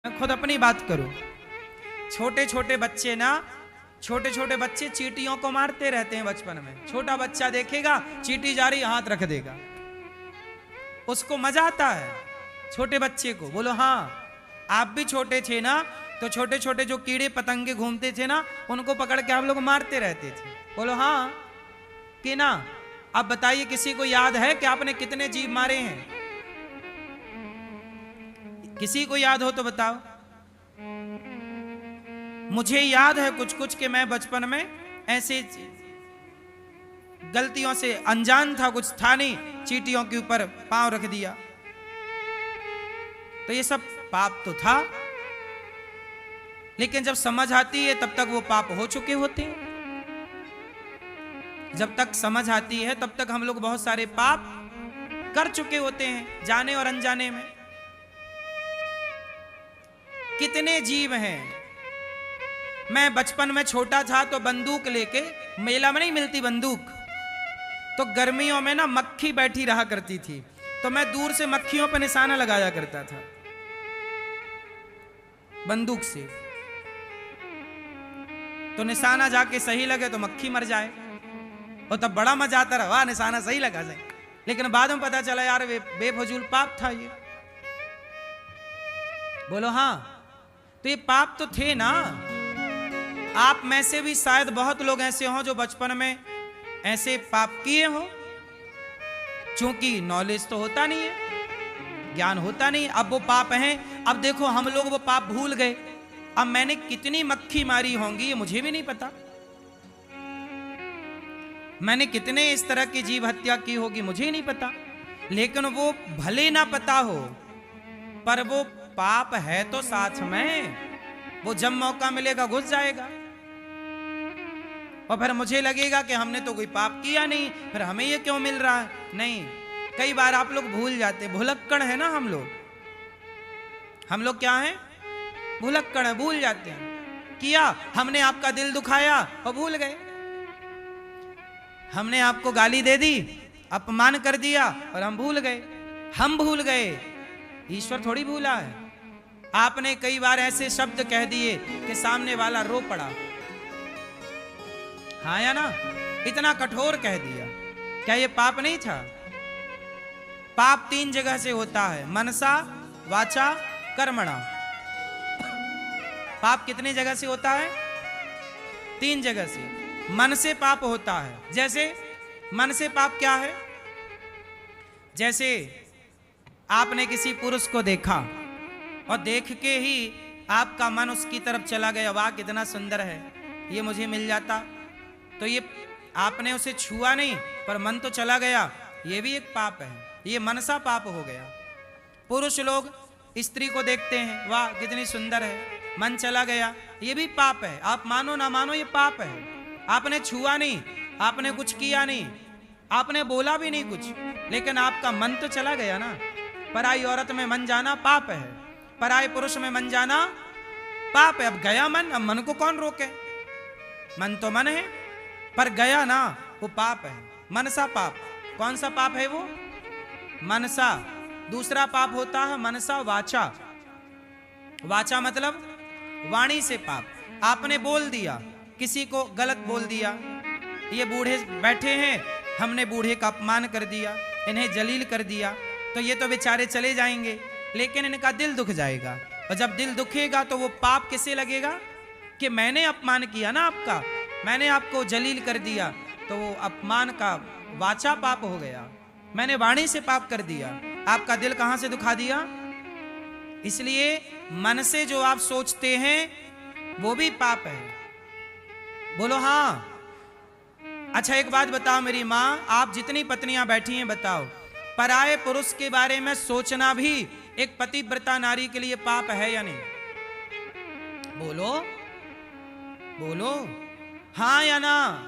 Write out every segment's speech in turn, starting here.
मैं खुद अपनी बात करूं, छोटे छोटे बच्चे ना, छोटे छोटे बच्चे चींटियों को मारते रहते हैं बचपन में। छोटा बच्चा देखेगा चींटी जा रही, हाथ रख देगा, उसको मजा आता है छोटे बच्चे को। बोलो हाँ, आप भी छोटे थे ना, तो छोटे छोटे जो कीड़े पतंगे घूमते थे ना, उनको पकड़ के आप लोग मारते रहते थे। बोलो हाँ कि ना। अब बताइए, किसी को याद है कि आपने कितने जीव मारे हैं? किसी को याद हो तो बताओ। मुझे याद है कुछ कुछ कि मैं बचपन में ऐसे गलतियों से अनजान था, कुछ था नहीं, चींटियों के ऊपर पांव रख दिया। तो ये सब पाप तो था, लेकिन जब समझ आती है तब तक वो पाप हो चुके होते हैं। जब तक समझ आती है तब तक हम लोग बहुत सारे पाप कर चुके होते हैं, जाने और अनजाने में। कितने जीव हैं। मैं बचपन में छोटा था तो बंदूक लेके, मेला में नहीं मिलती बंदूक, तो गर्मियों में ना मक्खी बैठी रहा करती थी, तो मैं दूर से मक्खियों पर निशाना लगाया करता था बंदूक से। तो निशाना जाके सही लगे तो मक्खी मर जाए, और तब बड़ा मजा आता रहा, वाह निशाना सही लगा जाए। लेकिन बाद में पता चला यार बेफजूल पाप था ये। बोलो हाँ, तो ये पाप तो थे ना। आप में से भी शायद बहुत लोग ऐसे हों जो बचपन में ऐसे पाप किए हो, क्योंकि नॉलेज तो होता नहीं है, ज्ञान होता नहीं। अब वो पाप हैं। अब देखो हम लोग वो पाप भूल गए। अब मैंने कितनी मक्खी मारी होंगी ये मुझे भी नहीं पता, मैंने कितने इस तरह की जीव हत्या की होगी मुझे ही नहीं पता। लेकिन वो भले ना पता हो, पर वो पाप है तो साथ में, वो जब मौका मिलेगा घुस जाएगा। और फिर मुझे लगेगा कि हमने तो कोई पाप किया नहीं, फिर हमें ये क्यों मिल रहा है। नहीं, कई बार आप लोग भूल जाते, भुलक्कड़ है ना हम लोग। हम लोग क्या हैं? भुलक्कड़ है, भूल जाते हैं। किया हमने, आपका दिल दुखाया और भूल गए। हमने आपको गाली दे दी, अपमान कर दिया और हम भूल गए। हम भूल गए, ईश्वर थोड़ी भूला है। आपने कई बार ऐसे शब्द कह दिए कि सामने वाला रो पड़ा, हाँ या ना? इतना कठोर कह दिया, क्या ये पाप नहीं था? पाप 3 जगह से होता है, मनसा, वाचा, कर्मणा। पाप कितने जगह से होता है? 3 जगह से। मन से पाप होता है। जैसे मन से पाप क्या है? जैसे आपने किसी पुरुष को देखा और देख के ही आपका मन उसकी तरफ चला गया, वाह कितना सुंदर है, ये मुझे मिल जाता। तो ये आपने उसे छुआ नहीं, पर मन तो चला गया, ये भी एक पाप है, ये मनसा पाप हो गया। पुरुष लोग स्त्री को देखते हैं, वाह कितनी सुंदर है, मन चला गया, ये भी पाप है। आप मानो ना मानो ये पाप है। आपने छुआ नहीं, आपने कुछ किया नहीं, आपने बोला भी नहीं कुछ, लेकिन आपका मन तो चला गया ना। पराई औरत में मन जाना पाप है, पराई पुरुष में मन जाना पाप है। अब गया मन, अब मन को कौन रोके? मन तो मन है, पर गया ना, वो पाप है। मनसा पाप। कौन सा पाप है वो? मनसा। दूसरा पाप होता है मनसा वाचा। वाचा मतलब वाणी से पाप। आपने बोल दिया, किसी को गलत बोल दिया, ये बूढ़े बैठे हैं, हमने बूढ़े का अपमान कर दिया, इन्हें जलील कर दिया, तो ये तो बेचारे चले जाएंगे, लेकिन इनका दिल दुख जाएगा। और जब दिल दुखेगा तो वो पाप किसे लगेगा? कि मैंने अपमान किया ना आपका, मैंने आपको जलील कर दिया, तो वो अपमान का वाचा पाप हो गया। मैंने वाणी से पाप कर दिया, आपका दिल कहां से दुखा दिया? इसलिए मन से जो आप सोचते हैं वो भी पाप है। बोलो हाँ। अच्छा एक बात बताओ मेरी माँ, आप जितनी पत्नियां बैठी हैं बताओ, पराये पुरुष के बारे में सोचना भी एक पतिव्रता नारी के लिए पाप है या नहीं? बोलो बोलो, हाँ या ना?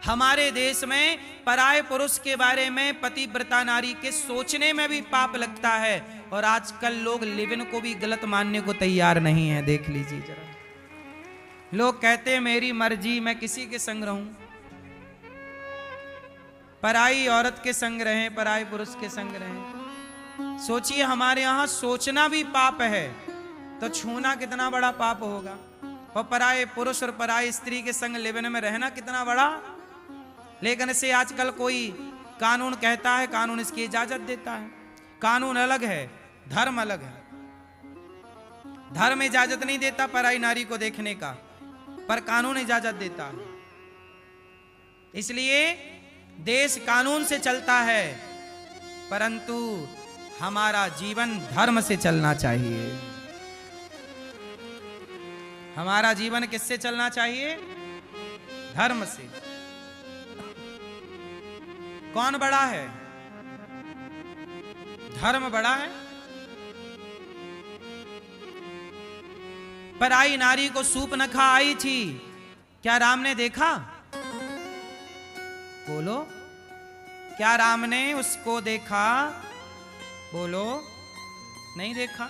हमारे देश में पराये पुरुष के बारे में पतिव्रता नारी के सोचने में भी पाप लगता है, और आजकल लोग लिव-इन को भी गलत मानने को तैयार नहीं है। देख लीजिए जरा, लोग कहते हैं मेरी मर्जी, मैं किसी के संग रहूं, पराई औरत के संग रहें, पराई पुरुष के संग रहें। सोचिए, हमारे यहां सोचना भी पाप है। तो छूना कितना बड़ा पाप होगा, और पराये पुरुष और पराई स्त्री के संग लिवन में रहना कितना बड़ा। लेकिन इसे आजकल कोई कानून कहता है, कानून इसकी इजाजत देता है। कानून अलग है, धर्म अलग है। धर्म इजाजत नहीं देता पराई नारी को देखने का, पर कानून इजाजत देता है। इसलिए देश कानून से चलता है, परंतु हमारा जीवन धर्म से चलना चाहिए। हमारा जीवन किससे चलना चाहिए? धर्म से। कौन बड़ा है? धर्म बड़ा है। पराई नारी को सूर्पनखा आई थी, क्या राम ने देखा? बोलो, क्या राम ने उसको देखा? बोलो, नहीं देखा।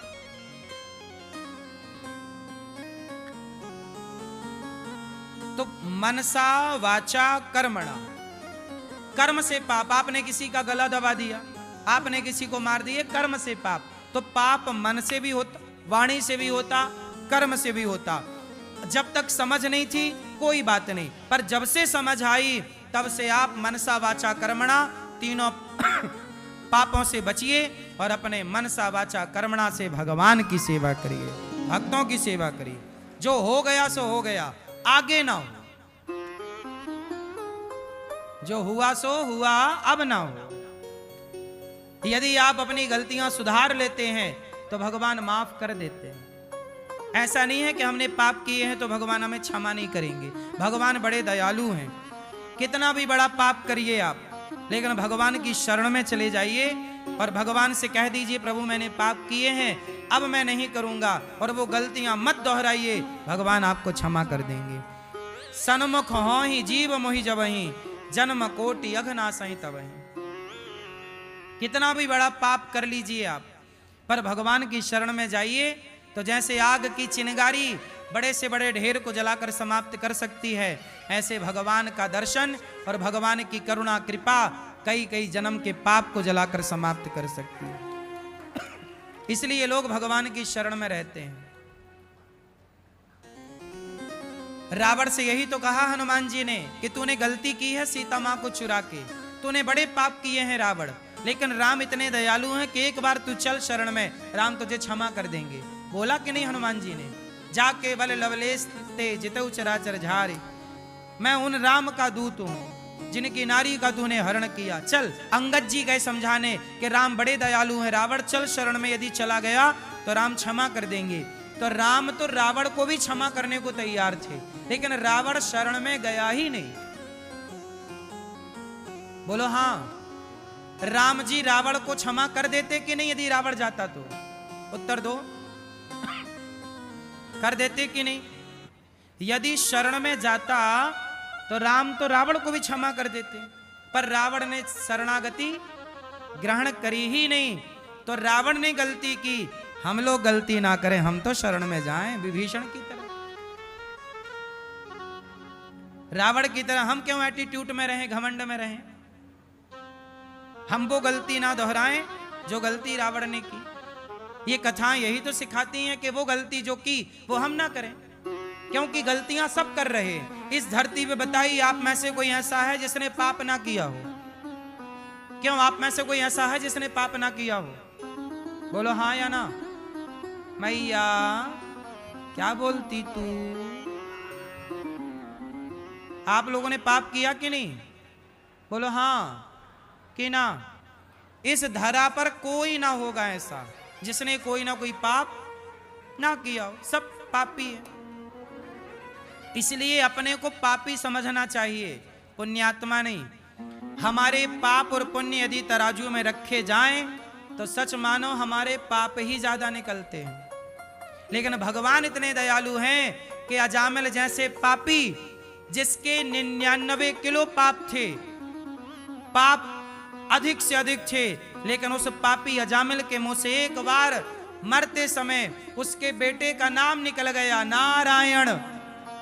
तो मनसा वाचा कर्मणा, कर्म से पाप। आपने किसी का गला दबा दिया, आपने किसी को मार दिया, कर्म से पाप। तो पाप मन से भी होता, वाणी से भी होता, कर्म से भी होता। जब तक समझ नहीं थी कोई बात नहीं, पर जब से समझ आई तब से आप मनसा वाचा कर्मणा तीनों पापों से बचिए और अपने मनसा वाचा कर्मणा से भगवान की सेवा करिए, भक्तों की सेवा करिए। जो हो गया सो हो गया, आगे ना हो। जो हुआ सो हुआ, अब ना हो। यदि आप अपनी गलतियां सुधार लेते हैं तो भगवान माफ कर देते हैं। ऐसा नहीं है कि हमने पाप किए हैं तो भगवान हमें क्षमा नहीं करेंगे। भगवान बड़े दयालु हैं। कितना भी बड़ा पाप करिए आप, लेकिन भगवान की शरण में चले जाइए और भगवान से कह दीजिए, प्रभु मैंने पाप किए हैं, अब मैं नहीं करूंगा, और वो गलतियां मत दोहराइए, भगवान आपको क्षमा कर देंगे। सन्मुख हो ही जीव मोहि जबहि, जन्म कोटि अघनासहि तबहि। कितना भी बड़ा पाप कर लीजिए आप, पर भगवान की शरण में जाइए तो जैसे आग की चिंगारी बड़े से बड़े ढेर को जलाकर समाप्त कर सकती है, ऐसे भगवान का दर्शन और भगवान की करुणा कृपा कई कई जन्म के पाप को जलाकर समाप्त कर सकती है। इसलिए लोग भगवान की शरण में रहते हैं। रावण से यही तो कहा हनुमान जी ने कि तूने गलती की है सीता मां को चुरा के, तूने बड़े पाप किए हैं रावण, लेकिन राम इतने दयालु हैं कि एक बार तू चल शरण में, राम तुझे क्षमा कर देंगे। बोला कि नहीं हनुमान जी ने? जाके बल लवलेश ते जितऊ चराचर झारे, मैं उन राम का दूत हूं जिनकी नारी का तूने हरण किया। चल, अंगद जी गए समझाने कि राम बड़े दयालु हैं, रावण चल शरण में, यदि चला गया तो राम क्षमा कर देंगे। तो राम तो रावण को भी क्षमा करने को तैयार थे, लेकिन रावण शरण में गया ही नहीं। बोलो हाँ, राम जी रावण को क्षमा कर देते कि नहीं यदि रावण जाता तो? उत्तर दो, कर देते कि नहीं? यदि शरण में जाता तो राम तो रावण को भी क्षमा कर देते, पर रावण ने शरणागति ग्रहण करी ही नहीं। तो रावण ने गलती की, हम लोग गलती ना करें, हम तो शरण में जाएं विभीषण की तरह, रावण की तरह। हम क्यों एटीट्यूड में रहें, घमंड में रहें? हम वो गलती ना दोहराएं जो गलती रावण ने की। ये कथाएं यही तो सिखाती हैं कि वो गलती जो की वो हम ना करें, क्योंकि गलतियां सब कर रहे हैं इस धरती पे। बताइए, आप में से कोई ऐसा है जिसने पाप ना किया हो? क्यों, आप में से कोई ऐसा है जिसने पाप ना किया हो? बोलो हाँ या ना। मैया क्या बोलती तू? आप लोगों ने पाप किया कि नहीं? बोलो हाँ कि ना। इस धरा पर कोई ना होगा ऐसा जिसने कोई ना कोई पाप ना किया हो, सब पापी है। इसलिए अपने को पापी समझना चाहिए, पुण्यात्मा नहीं। हमारे पाप और पुण्य यदि तराजू में रखे जाएं तो सच मानो हमारे पाप ही ज्यादा निकलते हैं। लेकिन भगवान इतने दयालु हैं कि अजामिल जैसे पापी, जिसके 99 किलो पाप थे, पाप अधिक से अधिक थे, लेकिन उस पापी अजामिल के मुंह से एक बार मरते समय उसके बेटे का नाम निकल गया, नारायण।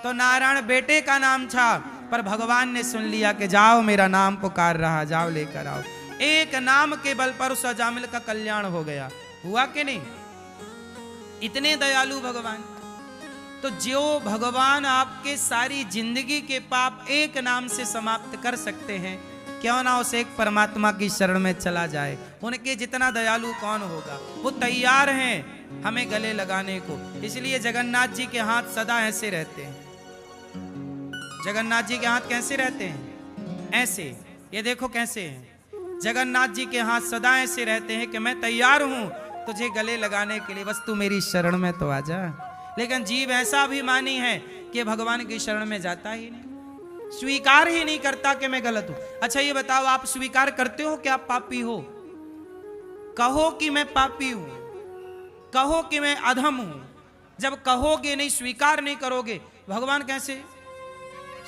तो नारायण बेटे का नाम था, पर भगवान ने सुन लिया कि जाओ मेरा नाम पुकार रहा, जाओ लेकर आओ। एक नाम के बल पर उस अजामिल का कल्याण हो गया। हुआ कि नहीं? इतने दयालु भगवान। तो जो भगवान आपके सारी जिंदगी के पाप एक नाम से समाप्त कर सकते हैं, क्यों ना उस एक परमात्मा की शरण में चला जाए। उनके जितना दयालु कौन होगा। वो तैयार हैं हमें गले लगाने को। इसलिए जगन्नाथ जी के हाथ सदा ऐसे रहते हैं। जगन्नाथ जी के हाथ कैसे रहते हैं? ऐसे। ये देखो कैसे हैं। जगन्नाथ जी के हाथ सदा ऐसे रहते हैं कि मैं तैयार हूं तुझे गले लगाने के लिए, बस तू मेरी शरण में तो आ जा। लेकिन जीव ऐसा अभिमानी है कि भगवान की शरण में जाता ही नहीं, स्वीकार ही नहीं करता कि मैं गलत हूं। अच्छा ये बताओ, आप स्वीकार करते हो कि आप पापी हो? कहो कि मैं पापी हूं, कहो कि मैं अधम हूं। जब कहोगे नहीं, स्वीकार नहीं करोगे, भगवान कैसे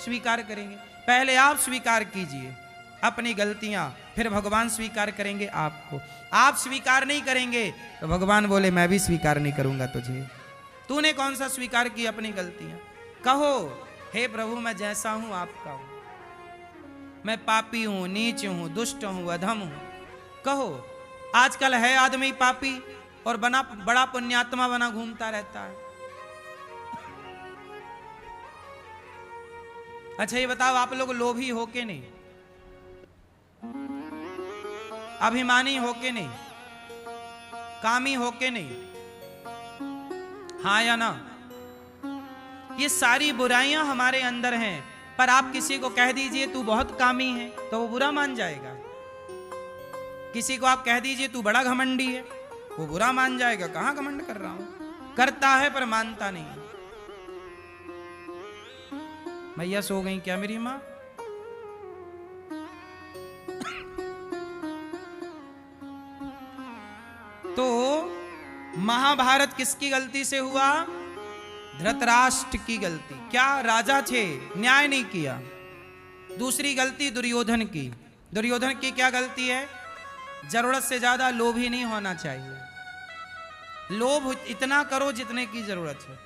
स्वीकार करेंगे? पहले आप स्वीकार कीजिए अपनी गलतियां, फिर भगवान स्वीकार करेंगे आपको। आप स्वीकार नहीं करेंगे तो भगवान बोले मैं भी स्वीकार नहीं करूंगा तुझे। तूने कौन सा स्वीकार की अपनी गलतियां? कहो हे प्रभु मैं जैसा हूं आपका हूं, मैं पापी हूं, नीच हूं, दुष्ट हूं, अधम हूं। कहो। आजकल है आदमी पापी और बड़ा पुण्यात्मा बना घूमता रहता है। अच्छा ये बताओ, आप लोग लोभी हो के नहीं, अभिमानी हो के नहीं, कामी हो के नहीं, हाँ या ना? ये सारी बुराइयां हमारे अंदर हैं। पर आप किसी को कह दीजिए तू बहुत कामी है तो वो बुरा मान जाएगा। किसी को आप कह दीजिए तू बड़ा घमंडी है, वो बुरा मान जाएगा। कहां घमंड कर रहा हूं, करता है पर मानता नहीं। मैया सो गई क्या मेरी मां? तो महाभारत किसकी गलती से हुआ? धृतराष्ट्र की गलती। क्या राजा थे, न्याय नहीं किया। दूसरी गलती दुर्योधन की। दुर्योधन की क्या गलती है? जरूरत से ज्यादा लोभी नहीं होना चाहिए। लोभ इतना करो जितने की जरूरत है।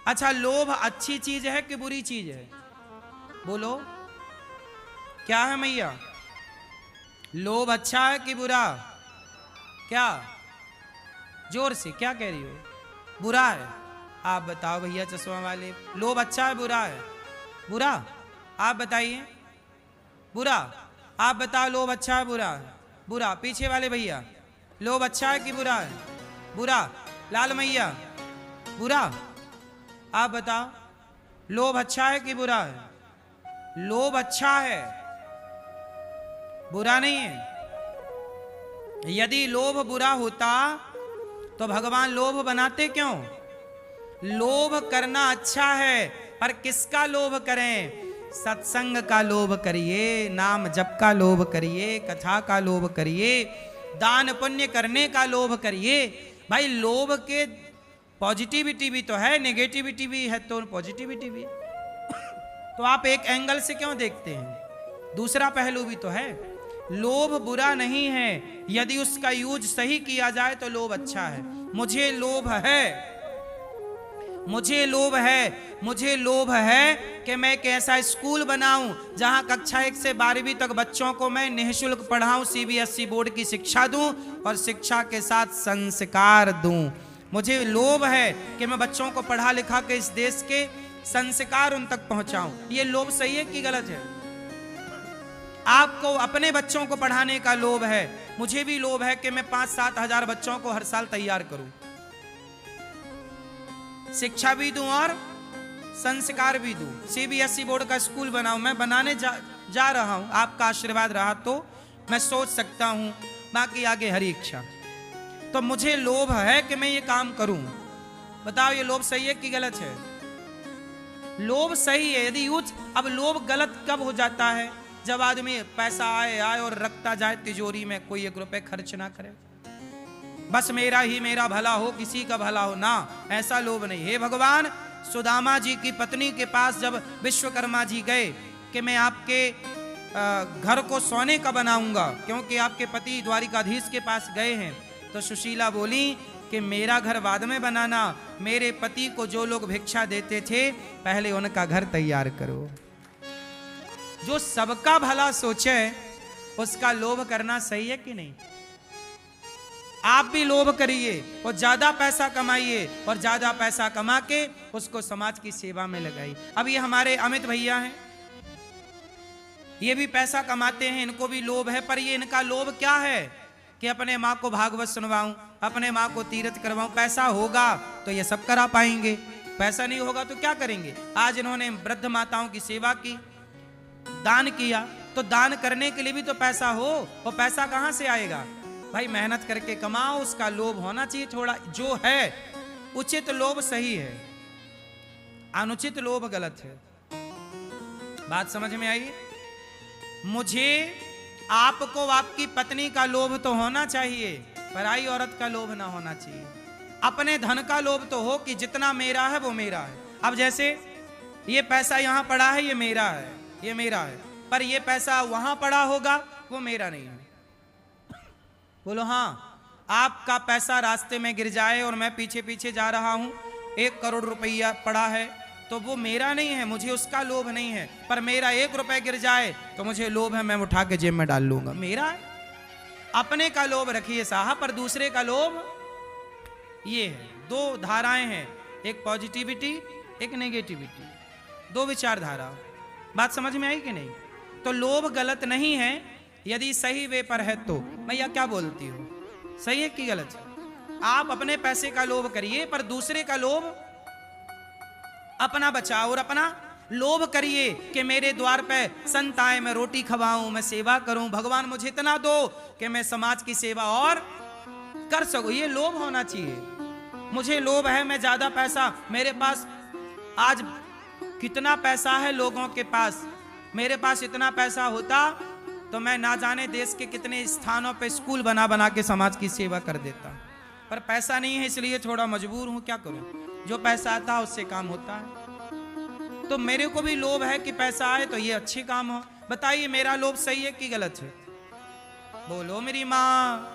अच्छा लोभ अच्छी चीज है कि बुरी चीज है? बोलो क्या है मैया? लोभ अच्छा है कि बुरा? क्या जोर से क्या कह रही हो? बुरा है। आप बताओ भैया चश्मा वाले, लोभ अच्छा है बुरा है? बुरा। आप बताइए। बुरा। आप बताओ लोभ अच्छा है बुरा है? बुरा। पीछे वाले भैया, लोभ अच्छा है कि बुरा है? बुरा। लाल मैया बुरा। आप बताओ लोभ अच्छा है कि बुरा है? लोभ अच्छा है, बुरा नहीं है। यदि लोभ बुरा होता तो भगवान लोभ बनाते क्यों? लोभ करना अच्छा है, पर किसका लोभ करें? सत्संग का लोभ करिए, नाम जप का लोभ करिए, कथा का लोभ करिए, दान पुण्य करने का लोभ करिए। भाई लोभ के पॉजिटिविटी भी तो है, नेगेटिविटी भी है, तो पॉजिटिविटी भी है। तो आप एक एंगल से क्यों देखते हैं? दूसरा पहलू भी तो है। लोभ बुरा नहीं है, यदि उसका यूज सही किया जाए तो लोभ अच्छा है। मुझे लोभ है, मुझे लोभ है, मुझे लोभ है कि मैं एक ऐसा स्कूल बनाऊं जहां कक्षा 1 से 12वीं तक बच्चों को मैं निःशुल्क पढ़ाऊं, सीबीएसई बोर्ड की शिक्षा दूं और शिक्षा के साथ संस्कार दूं। मुझे लोभ है कि मैं बच्चों को पढ़ा लिखा के इस देश के संस्कार उन तक पहुंचाऊं। ये लोभ सही है कि गलत है? आपको अपने बच्चों को पढ़ाने का लोभ है, मुझे भी लोभ है कि मैं 5-7 हजार बच्चों को हर साल तैयार करूं, शिक्षा भी दूं और संस्कार भी दूं, सीबीएसई बोर्ड का स्कूल बनाऊं। मैं बनाने जा रहा हूं। आपका आशीर्वाद रहा तो मैं सोच सकता हूं, बाकी आगे हरी इच्छा। तो मुझे लोभ है कि मैं ये काम करूं। बताओ ये लोभ सही है कि गलत है? लोभ सही है यदि यूज। अब लोभ गलत कब हो जाता है? जब आदमी पैसा आए और रखता जाए तिजोरी में, कोई 1 रुपए खर्च ना करे, बस मेरा ही मेरा भला हो, किसी का भला हो ना, ऐसा लोभ नहीं। हे भगवान, सुदामा जी की पत्नी के पास जब विश्वकर्मा जी गए कि मैं आपके घर को सोने का बनाऊंगा, क्योंकि आपके पति द्वारिकाधीश के पास गए हैं, तो सुशीला बोली कि मेरा घर बाद में बनाना, मेरे पति को जो लोग भिक्षा देते थे पहले उनका घर तैयार करो। जो सबका भला सोचे उसका लोभ करना सही है कि नहीं? आप भी लोभ करिए और ज्यादा पैसा कमाइए और ज्यादा पैसा कमा के उसको समाज की सेवा में लगाइए। अब ये हमारे अमित भैया हैं, ये भी पैसा कमाते हैं, इनको भी लोभ है, पर ये इनका लोभ क्या है कि अपने माँ को भागवत सुनवाऊं, अपने माँ को तीर्थ करवाऊं। पैसा होगा तो ये सब करा पाएंगे, पैसा नहीं होगा तो क्या करेंगे। आज इन्होंने वृद्ध माताओं की सेवा की, दान किया, तो दान करने के लिए भी तो पैसा हो, और पैसा कहां से आएगा भाई? मेहनत करके कमाओ, उसका लोभ होना चाहिए थोड़ा। जो है उचित लोभ सही है, अनुचित लोभ गलत है। बात समझ में आई? मुझे आपको आपकी पत्नी का लोभ तो होना चाहिए, पराई औरत का लोभ ना होना चाहिए। अपने धन का लोभ तो हो कि जितना मेरा है वो मेरा है। अब जैसे ये पैसा यहां पड़ा है, ये मेरा है, ये मेरा है, पर ये पैसा वहां पड़ा होगा वो मेरा नहीं है। बोलो हाँ। आपका पैसा रास्ते में गिर जाए और मैं पीछे पीछे जा रहा हूं, 1 करोड़ रुपया पड़ा है, तो वो मेरा नहीं है, मुझे उसका लोभ नहीं है। पर मेरा 1 रुपया गिर जाए तो मुझे लोभ है, मैं उठा के जेब में डाल लूंगा, मेरा है। अपने का लोभ रखिए साहब, पर दूसरे का लोभ ये है। 2 धाराएं हैं, एक पॉजिटिविटी, एक नेगेटिविटी, 2 विचारधारा। बात समझ में आई कि नहीं? तो लोभ गलत नहीं है यदि सही वे पर है तो। भैया क्या बोलती हो, सही है कि गलत है? आप अपने पैसे का लोभ करिए, पर दूसरे का लोभ अपना बचाओ, और अपना लोभ करिए कि मेरे द्वार पे संत आए, मैं रोटी खवाऊं, मैं सेवा करूं, भगवान मुझे इतना दो कि मैं समाज की सेवा और कर सकूं। ये लोभ होना चाहिए। मुझे लोभ है, मैं ज्यादा पैसा, मेरे पास आज कितना पैसा है लोगों के पास, मेरे पास इतना पैसा होता तो मैं ना जाने देश के कितने स्थानों पे स्कूल बना बना के समाज की सेवा कर देता। पर पैसा नहीं है, इसलिए थोड़ा मजबूर हूं, क्या करूं। जो पैसा आता है उससे काम होता है। तो मेरे को भी लोभ है कि पैसा आए तो ये अच्छे काम हो। बताइए मेरा लोभ सही है कि गलत है? बोलो मेरी माँ,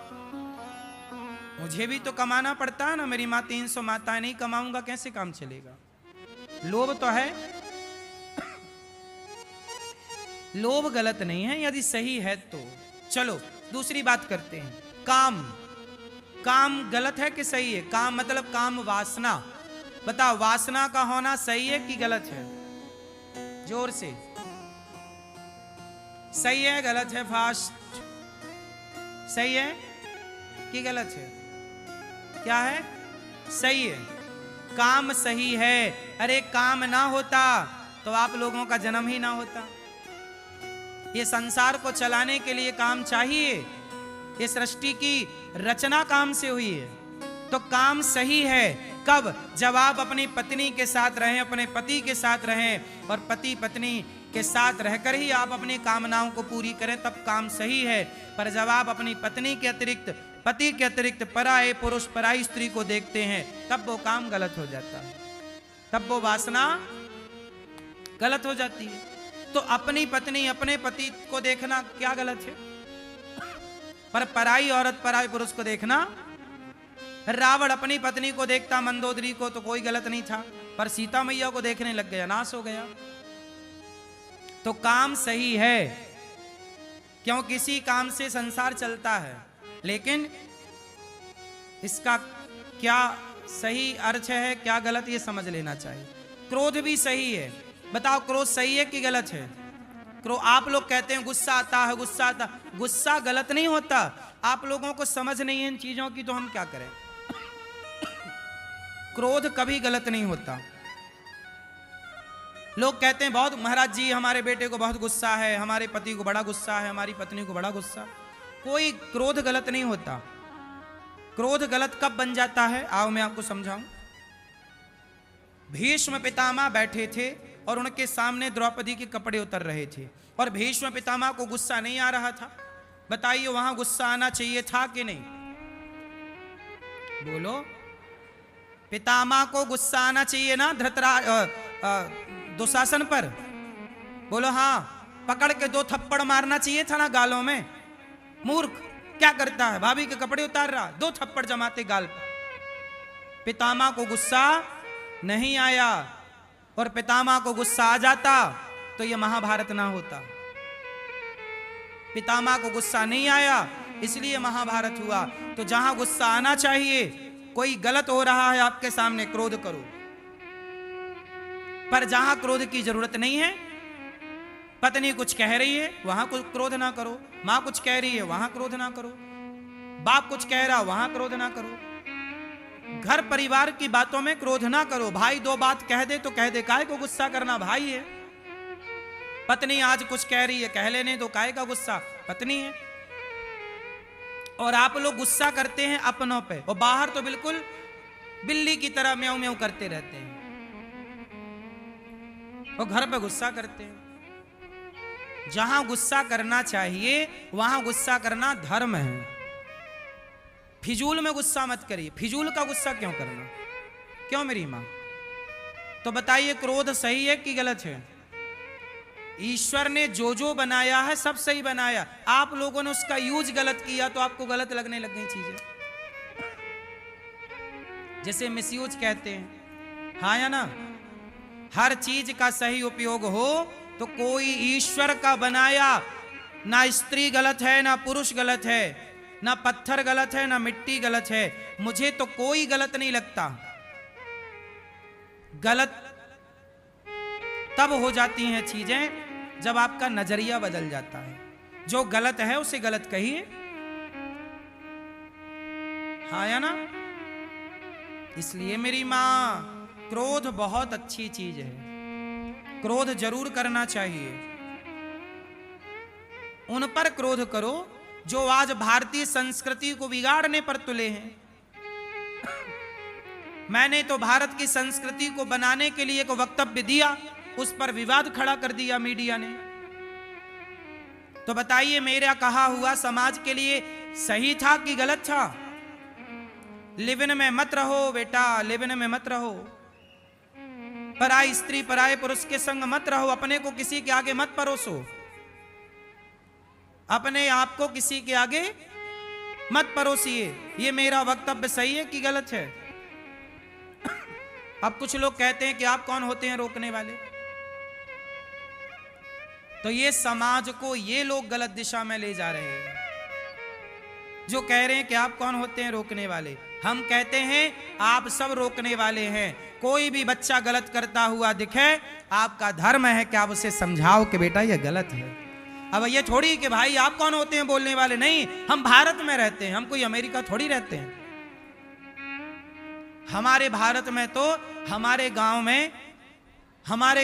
मुझे भी तो कमाना पड़ता है ना। मेरी माँ 300 माताएं, नहीं कमाऊंगा कैसे काम चलेगा? लोभ तो है। लोभ गलत नहीं है यदि सही है तो। चलो दूसरी बात करते हैं। काम, काम गलत है कि सही है? काम मतलब काम वासना। बताओ वासना का होना सही है कि गलत है? जोर से। सही है गलत है? फास्ट। सही है कि गलत है? क्या है? सही है। काम सही है। अरे काम ना होता तो आप लोगों का जन्म ही ना होता। ये संसार को चलाने के लिए काम चाहिए। ये सृष्टि की रचना काम से हुई है। तो काम सही है कब? जब आप अपनी पत्नी के साथ रहें, अपने पति के साथ रहें, और पति पत्नी के साथ रहकर ही आप अपनी कामनाओं को पूरी करें, तब काम सही है। पर जब आप अपनी पत्नी के अतिरिक्त, पति के अतिरिक्त पराये पुरुष, पराई स्त्री को देखते हैं, तब वो काम गलत हो जाता है, तब वो वासना गलत हो जाती है। तो अपनी पत्नी, अपने पति को देखना क्या गलत है? पर पराई औरत, पराई पुरुष को देखना। रावण अपनी पत्नी को देखता, मंदोदरी को, तो कोई गलत नहीं था, पर सीता मैया को देखने लग गया, नाश हो गया। तो काम सही है, क्यों? किसी काम से संसार चलता है, लेकिन इसका क्या सही अर्थ है, क्या गलत, ये समझ लेना चाहिए। क्रोध भी सही है। बताओ क्रोध सही है कि गलत है? आप लोग कहते हैं गुस्सा आता है, गुस्सा आता। गुस्सा गलत नहीं होता। आप लोगों को समझ नहीं है इन चीजों की, तो हम क्या करें। क्रोध कभी गलत नहीं होता। लोग कहते हैं बहुत महाराज जी हमारे बेटे को बहुत गुस्सा है, हमारे पति को बड़ा गुस्सा है, हमारी पत्नी को बड़ा गुस्सा। कोई क्रोध गलत नहीं होता। क्रोध गलत कब बन जाता है, आओ मैं आपको समझाऊं। भीष्म पितामह बैठे थे और उनके सामने द्रौपदी के कपड़े उतर रहे थे, और भीष्म पितामह को गुस्सा नहीं आ रहा था। बताइए वहां गुस्सा आना चाहिए था कि नहीं? बोलो। पितामह को गुस्सा आना चाहिए ना दुशासन पर? बोलो हाँ। पकड़ के 2 थप्पड़ मारना चाहिए था ना गालों में। मूर्ख क्या करता है, भाभी के कपड़े उतार रहा, 2 थप्पड़ जमाते गाल पर। पितामह को गुस्सा नहीं आया, और पितामह को गुस्सा आ जाता तो यह महाभारत ना होता। पितामह को गुस्सा नहीं आया, इसलिए महाभारत हुआ। तो जहां गुस्सा आना चाहिए, कोई गलत हो रहा है आपके सामने, क्रोध करो। पर जहां क्रोध की जरूरत नहीं है, पत्नी कुछ कह रही है वहां कुछ क्रोध ना करो, मां कुछ कह रही है वहां क्रोध ना करो, बाप कुछ कह रहा वहां क्रोध ना करो, घर परिवार की बातों में क्रोध ना करो। भाई दो बात कह दे तो कह दे, काहे को गुस्सा करना, भाई है। पत्नी आज कुछ कह रही है, कह लेने तो, काहे का गुस्सा, पत्नी है। और आप लोग गुस्सा करते हैं अपनों पे, और बाहर तो बिल्कुल बिल्ली की तरह म्याऊं म्याऊं करते रहते हैं, और घर पे गुस्सा करते हैं। जहां गुस्सा करना चाहिए वहां गुस्सा करना धर्म है। फिजूल में गुस्सा मत करिए। फिजूल का गुस्सा क्यों करना, क्यों मेरी मां? तो बताइए, क्रोध सही है कि गलत है? ईश्वर ने जो जो बनाया है सब सही बनाया, आप लोगों ने उसका यूज गलत किया तो आपको गलत लगने लग गई चीजें। जैसे मिसयूज कहते हैं, हाँ या ना? हर चीज का सही उपयोग हो तो कोई ईश्वर का बनाया, ना स्त्री गलत है ना पुरुष गलत है, ना पत्थर गलत है ना मिट्टी गलत है, मुझे तो कोई गलत नहीं लगता। गलत तब हो जाती हैं चीजें जब आपका नजरिया बदल जाता है। जो गलत है उसे गलत कहिए, हाँ या ना? इसलिए मेरी मां, क्रोध बहुत अच्छी चीज है, क्रोध जरूर करना चाहिए। उन पर क्रोध करो जो आज भारतीय संस्कृति को बिगाड़ने पर तुले हैं। मैंने तो भारत की संस्कृति को बनाने के लिए एक वक्तव्य दिया, उस पर विवाद खड़ा कर दिया मीडिया ने। तो बताइए, मेरा कहा हुआ समाज के लिए सही था कि गलत था? लिविन में मत रहो बेटा, लिविन में मत रहो। पराई स्त्री पराये पुरुष के संग मत रहो, अपने को किसी के आगे मत परोसो, अपने आप को किसी के आगे मत परोसिए। ये मेरा वक्तव्य सही है कि गलत है? अब कुछ लोग कहते हैं कि आप कौन होते हैं रोकने वाले? तो ये समाज को ये लोग गलत दिशा में ले जा रहे हैं जो कह रहे हैं कि आप कौन होते हैं रोकने वाले। हम कहते हैं आप सब रोकने वाले हैं। कोई भी बच्चा गलत करता हुआ दिखे, आपका धर्म है कि आप उसे समझाओ कि बेटा ये गलत है। अब ये थोड़ी कि भाई आप कौन होते हैं बोलने वाले, नहीं, हम भारत में रहते हैं, हम कोई अमेरिका थोड़ी रहते हैं। हमारे भारत में तो हमारे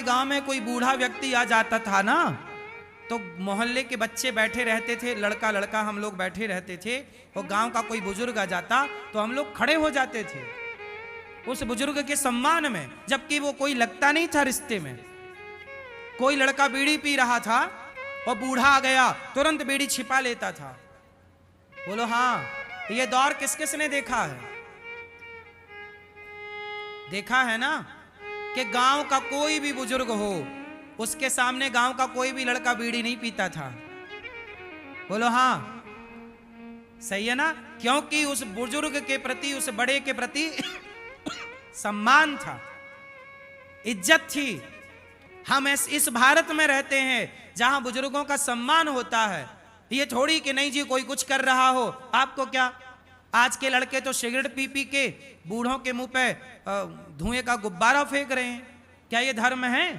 गांव में कोई बूढ़ा व्यक्ति आ जाता था ना, तो मोहल्ले के बच्चे बैठे रहते थे, लड़का लड़का हम लोग बैठे रहते थे, और गांव का कोई बुजुर्ग आ जाता तो हम लोग खड़े हो जाते थे उस बुजुर्ग के सम्मान में, जबकि वो कोई लगता नहीं था रिश्ते में। कोई लड़का बीड़ी पी रहा था और बूढ़ा आ गया, तुरंत बीड़ी छिपा लेता था। बोलो हाँ, ये दौर किस किस ने देखा है? देखा है ना कि गांव का कोई भी बुजुर्ग हो, उसके सामने गांव का कोई भी लड़का बीड़ी नहीं पीता था। बोलो हाँ, सही है ना? क्योंकि उस बुजुर्ग के प्रति, उस बड़े के प्रति सम्मान था, इज्जत थी। हम इस भारत में रहते हैं जहां बुजुर्गों का सम्मान होता है। ये थोड़ी कि नहीं जी कोई कुछ कर रहा हो आपको क्या। आज के लड़के तो सिगरेट पी पी के बूढ़ों के मुंह पे धुएं का गुब्बारा फेंक रहे हैं। क्या ये धर्म है?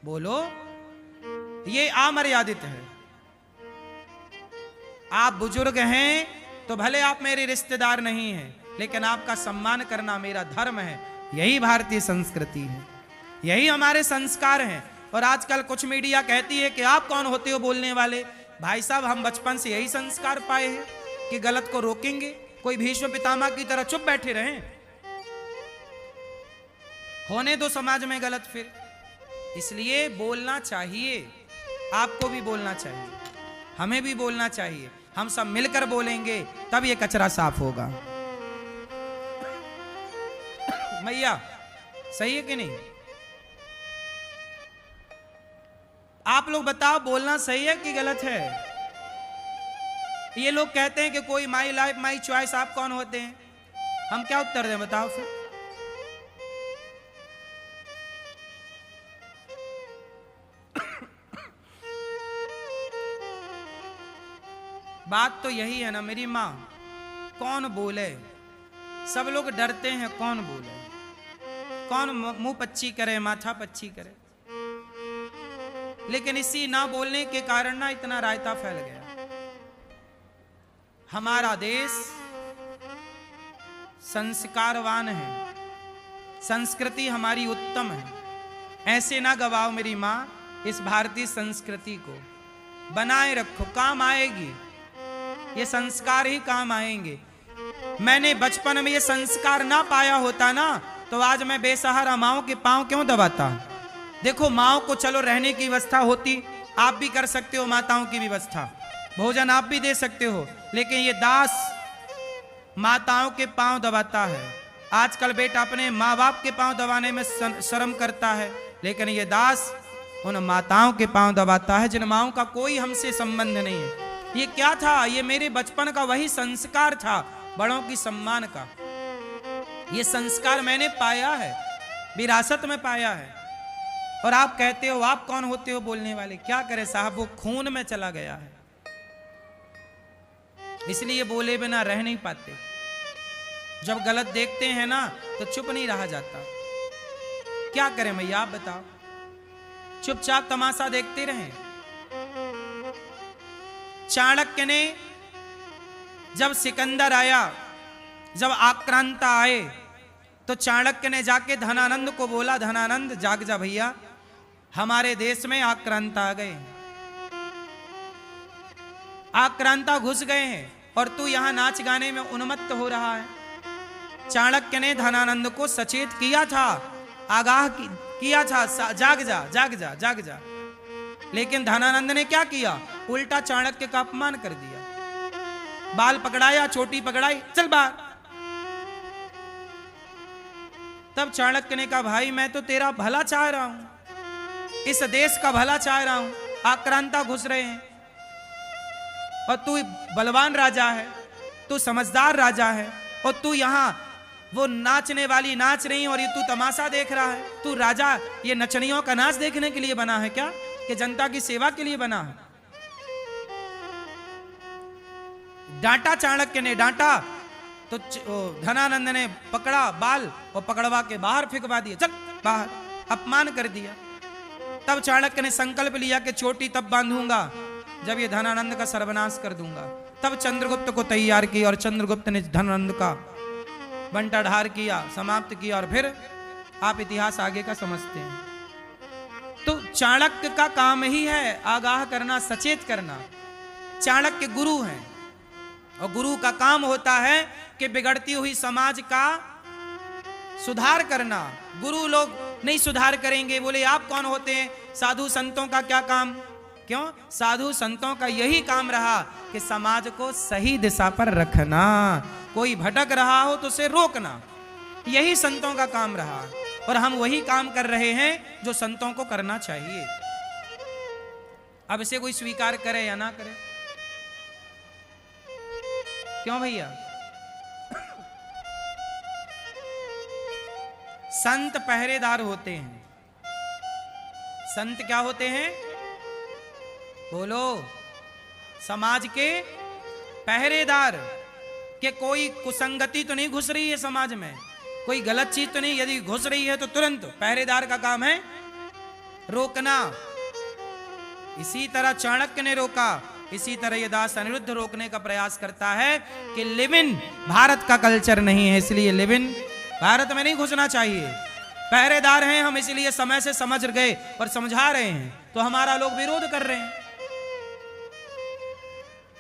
बोलो, ये अमर्यादित है। आप बुजुर्ग हैं तो भले आप मेरे रिश्तेदार नहीं हैं, लेकिन आपका सम्मान करना मेरा धर्म है। यही भारतीय संस्कृति है, यही हमारे संस्कार हैं। और आजकल कुछ मीडिया कहती है कि आप कौन होते हो बोलने वाले। भाई साहब, हम बचपन से यही संस्कार पाए हैं कि गलत को रोकेंगे। कोई भीष्म पितामह की तरह चुप बैठे रहें? होने दो समाज में गलत फिर। इसलिए बोलना चाहिए, आपको भी बोलना चाहिए, हमें भी बोलना चाहिए। हम सब मिलकर बोलेंगे तब ये कचरा साफ होगा। मैया, सही है कि नहीं? आप लोग बताओ, बोलना सही है कि गलत है? ये लोग कहते हैं कि कोई माई लाइफ माई चॉइस, आप कौन होते हैं? हम क्या उत्तर दें बताओ फिर? बात तो यही है ना मेरी माँ, कौन बोले, सब लोग डरते हैं, कौन बोले, कौन मुंह पच्ची करे, माथा पच्ची करे। लेकिन इसी ना बोलने के कारण ना इतना रायता फैल गया। हमारा देश संस्कारवान है, संस्कृति हमारी उत्तम है। ऐसे ना गवाओ मेरी माँ, इस भारतीय संस्कृति को बनाए रखो, काम आएगी, ये संस्कार ही काम आएंगे। मैंने बचपन में ये संस्कार ना पाया होता ना, तो आज मैं बेसहारा माओ के पांव क्यों दबाता। देखो माओ को चलो रहने की व्यवस्था होती, आप भी कर सकते हो माताओं की व्यवस्था, भोजन आप भी दे सकते हो, लेकिन ये दास माताओं के पांव दबाता है। आजकल बेटा अपने माँ बाप के पांव दबाने में शर्म करता है, लेकिन ये दास उन माताओं के पांव दबाता है जिन माओं का कोई हमसे संबंध नहीं है। ये क्या था, ये मेरे बचपन का वही संस्कार था, बड़ों की सम्मान का। ये संस्कार मैंने पाया है, विरासत में पाया है। और आप कहते हो आप कौन होते हो बोलने वाले, क्या करे साहब, वो खून में चला गया है, इसलिए बोले बिना रह नहीं पाते। जब गलत देखते हैं ना तो चुप नहीं रहा जाता। क्या करें भैया आप बताओ, चुपचाप तमाशा देखते रहें। चाणक्य ने जब सिकंदर आया, जब आक्रांता आए, तो चाणक्य ने जाके धनानंद को बोला, धनानंद जाग जा भैया, हमारे देश में आक्रांता आ गए, आक्रांता घुस गए हैं और तू यहां नाच गाने में उन्मत्त हो रहा है। चाणक्य ने धनानंद को सचेत किया था, आगाह किया था, जाग जा जाग जा जाग जा। लेकिन धनानंद ने क्या किया, उल्टा चाणक्य का अपमान कर दिया, बाल पकड़ाया, चोटी पकड़ाई, चल बाहर। तब चाणक्य ने कहा, भाई मैं तो तेरा भला चाह रहा हूं, इस देश का भला चाह रहा हूं, आक्रांता घुस रहे हैं और तू बलवान राजा है, तू समझदार राजा है, और तू यहां वो नाचने वाली नाच रही और ये तू तमाशा देख रहा है। तू राजा ये नचनियों का नाच देखने के लिए बना है क्या, कि जनता की सेवा के लिए बना है? डांटा, चाणक्य ने डांटा तो धनानंद ने पकड़ा बाल और पकड़वा के बाहर फेंकवा दिया, चल बाहर, अपमान कर दिया। तब चाणक्य ने संकल्प लिया कि चोटी तब बांधूंगा जब ये धनानंद का सर्वनाश कर दूंगा। तब चंद्रगुप्त को तैयार किया और चंद्रगुप्त ने धनानंद का बंटाढार किया, समाप्त किया, और फिर आप इतिहास आगे का समझते हैं। तो चाणक्य का काम ही है आगाह करना, सचेत करना। चाणक्य गुरु हैं और गुरु का काम होता है कि बिगड़ती हुई समाज का सुधार करना। गुरु लोग नहीं सुधार करेंगे, बोले आप कौन होते हैं? साधु संतों का क्या काम? क्यों? साधु संतों का यही काम रहा कि समाज को सही दिशा पर रखना, कोई भटक रहा हो तो उसे रोकना, यही संतों का काम रहा। और हम वही काम कर रहे हैं जो संतों को करना चाहिए। अब इसे कोई स्वीकार करे या ना करे, क्यों भैया? संत पहरेदार होते हैं। संत क्या होते हैं? बोलो, समाज के पहरेदार, कि कोई कुसंगति तो नहीं घुस रही है समाज में, कोई गलत चीज तो नहीं, यदि घुस रही है तो तुरंत पहरेदार का काम है रोकना। इसी तरह चाणक्य ने रोका, इसी तरह ये दास अनिरुद्ध रोकने का प्रयास करता है कि लिव इन भारत का कल्चर नहीं है, इसलिए लिव इन भारत में नहीं घुसना चाहिए। पहरेदार हैं हम, इसलिए समय से समझ गए और समझा रहे हैं, तो हमारा लोग विरोध कर रहे हैं।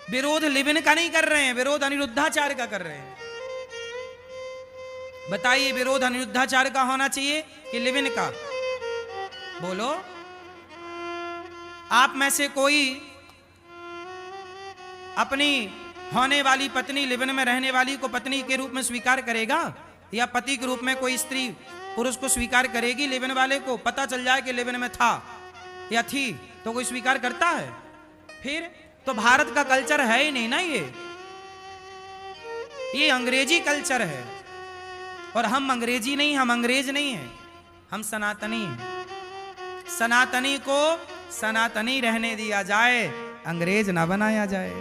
विरोध लिविन का नहीं कर रहे हैं, विरोध अनिरुद्धाचार्य का कर रहे हैं। बताइए, विरोध अनिरुद्धाचार्य का होना चाहिए कि लिविन का? बोलो, आप में से कोई अपनी होने वाली पत्नी, लिविन में रहने वाली को पत्नी के रूप में स्वीकार करेगा? या पति के रूप में कोई स्त्री पुरुष को स्वीकार करेगी? लिविन वाले को पता चल जाए कि लिविन में था या थी तो कोई स्वीकार करता है? फिर तो भारत का कल्चर है ही नहीं ना, ये अंग्रेजी कल्चर है। और हम अंग्रेजी नहीं, हम अंग्रेज नहीं हैं, हम सनातनी हैं। सनातनी को सनातनी रहने दिया जाए, अंग्रेज ना बनाया जाए।